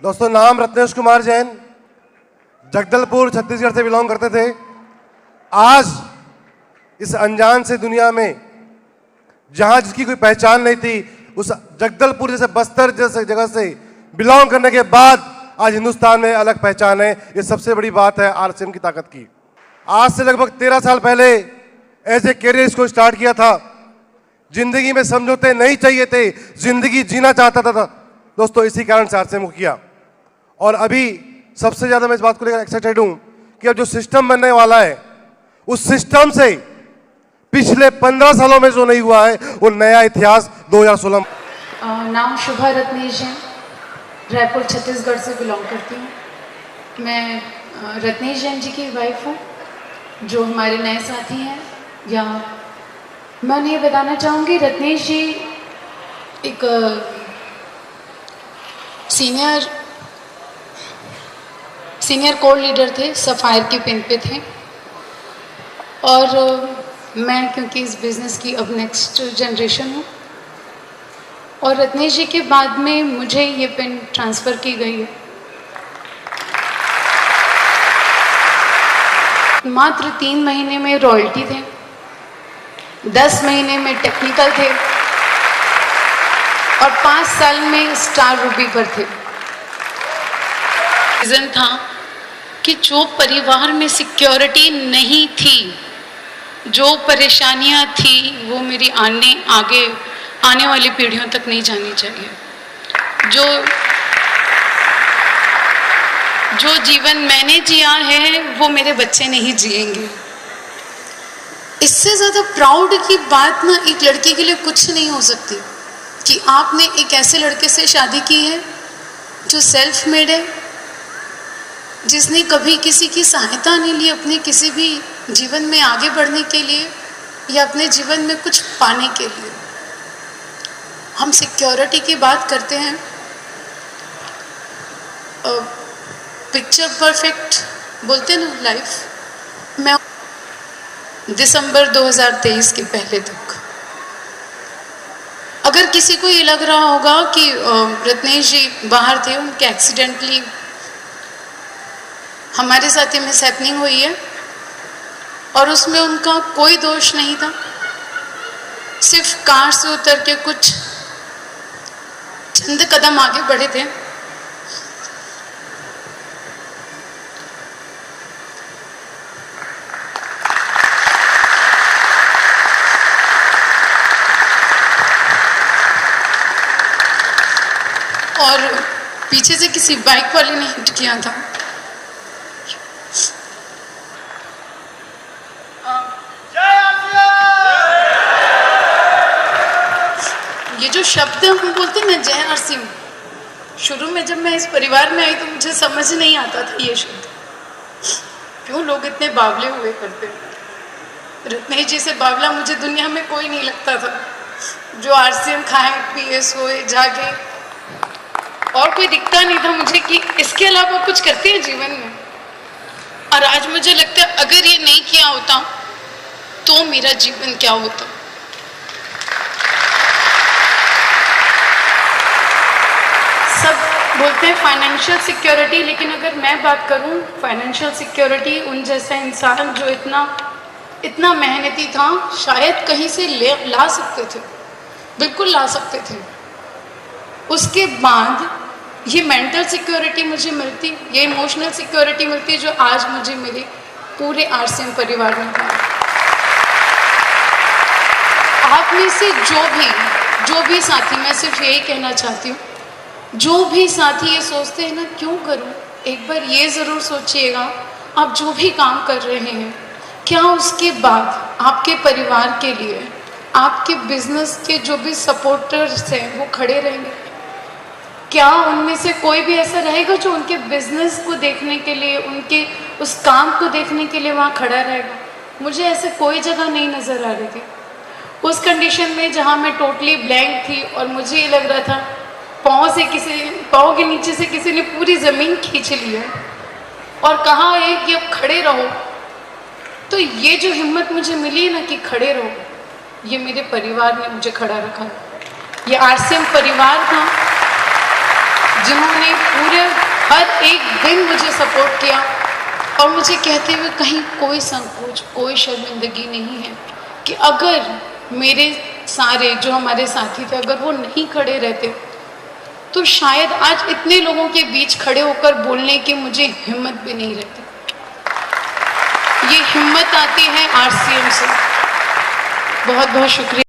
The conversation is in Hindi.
दोस्तों, नाम रत्नेश कुमार जैन, जगदलपुर छत्तीसगढ़ से बिलोंग करते थे। आज इस अनजान से दुनिया में जहां जिसकी कोई पहचान नहीं थी, उस जगदलपुर जैसे बस्तर जैसे जगह से बिलोंग करने के बाद आज हिंदुस्तान में अलग पहचान है। ये सबसे बड़ी बात है आरसीएम की ताकत की। आज से लगभग 13 साल पहले ऐसे कैरियर इसको स्टार्ट किया था। जिंदगी में समझौते नहीं चाहिए थे, जिंदगी जीना चाहता था दोस्तों, इसी कारण से आरसीएम को किया। और अभी सबसे ज्यादा मैं इस बात को लेकर एक्साइटेड हूं कि अब जो सिस्टम बनने वाला है, उस सिस्टम से पिछले 15 सालों में जो नहीं हुआ है वो नया इतिहास 2016। नाम शुभा रत्नेश है, रायपुर छत्तीसगढ़ से बिलोंग करती हूँ। मैं रत्नेश जैन जी की वाइफ हूँ, जो हमारे नए साथी हैं। या मैं उन्हें ये बताना चाहूँगी, रत्नेश जी एक सीनियर कोर लीडर थे, सफायर की पिन पे थे। और मैं क्योंकि इस बिज़नेस की अब नेक्स्ट जनरेशन हूँ, और रत्नेश जी के बाद में मुझे ये पिन ट्रांसफ़र की गई है। मात्र 3 महीने में रॉयल्टी थे, 10 महीने में टेक्निकल थे, और 5 साल में स्टार रूबी पर थे। रीज़न था कि जो परिवार में सिक्योरिटी नहीं थी, जो परेशानियां थी, वो मेरी आने वाली पीढ़ियों तक नहीं जानी चाहिए। जो जीवन मैंने जिया है वो मेरे बच्चे नहीं जिएंगे। इससे ज़्यादा प्राउड की बात ना एक लड़की के लिए कुछ नहीं हो सकती कि आपने एक ऐसे लड़के से शादी की है जो सेल्फ मेड है, जिसने कभी किसी की सहायता नहीं ली अपने किसी भी जीवन में आगे बढ़ने के लिए या अपने जीवन में कुछ पाने के लिए। हम सिक्योरिटी की बात करते हैं, पिक्चर परफेक्ट बोलते हैं ना लाइफ। मैं दिसंबर 2023 के पहले तक, अगर किसी को ये लग रहा होगा कि रत्नेश जी बाहर थे, उनके एक्सीडेंटली हमारे साथ ये मिसहैपनिंग हुई है और उसमें उनका कोई दोष नहीं था, सिर्फ कार से उतर के कुछ चंद कदम आगे बढ़े थे। और पीछे से किसी बाइक वाले ने हिट किया था। ये जो शब्द हम बोलते हैं ना, जय आरसीएम, शुरू में जब मैं इस परिवार में आई तो मुझे समझ नहीं आता था ये शब्द क्यों लोग इतने बावले हुए करते। रत्नेश जी से बावला मुझे दुनिया में कोई नहीं लगता था, जो आरसीएम खाए पिए सोए जागे, और कोई दिखता नहीं था मुझे कि इसके अलावा कुछ करते हैं जीवन में। और आज मुझे लगता है अगर ये नहीं किया होता तो मेरा जीवन क्या होता। सब बोलते हैं फाइनेंशियल सिक्योरिटी, लेकिन अगर मैं बात करूं फाइनेंशियल सिक्योरिटी, उन जैसा इंसान जो इतना मेहनती था, शायद कहीं से ला सकते थे, बिल्कुल ला सकते थे। उसके बाद ये मेंटल सिक्योरिटी मुझे मिलती, ये इमोशनल सिक्योरिटी मिलती, जो आज मुझे मेरे पूरे आरसीएम परिवार में था। आप में से जो भी साथी, मैं सिर्फ यही कहना चाहती हूँ, जो भी साथी ये सोचते हैं ना क्यों करूँ, एक बार ये ज़रूर सोचिएगा आप जो भी काम कर रहे हैं, क्या उसके बाद आपके परिवार के लिए, आपके बिजनेस के जो भी सपोर्टर्स हैं वो खड़े रहेंगे? क्या उनमें से कोई भी ऐसा रहेगा जो उनके बिजनेस को देखने के लिए, उनके उस काम को देखने के लिए वहाँ खड़ा रहेगा? मुझे ऐसे कोई जगह नहीं नज़र आ रही थी उस कंडीशन में जहाँ मैं टोटली ब्लैंक थी, और मुझे ये लग रहा था पाँव के नीचे से किसी ने पूरी ज़मीन खींच ली है और कहा है कि अब खड़े रहो। तो ये जो हिम्मत मुझे मिली ना कि खड़े रहो, ये मेरे परिवार ने मुझे खड़ा रखा। ये आरसीएम परिवार था जिन्होंने पूरे हर एक दिन मुझे सपोर्ट किया और मुझे कहते हुए कहीं कोई संकोच, कोई शर्मिंदगी नहीं है कि अगर मेरे सारे जो हमारे साथी थे अगर वो नहीं खड़े रहते तो शायद आज इतने लोगों के बीच खड़े होकर बोलने की मुझे हिम्मत भी नहीं रहती। ये हिम्मत आती है आरसीएम से। बहुत बहुत शुक्रिया।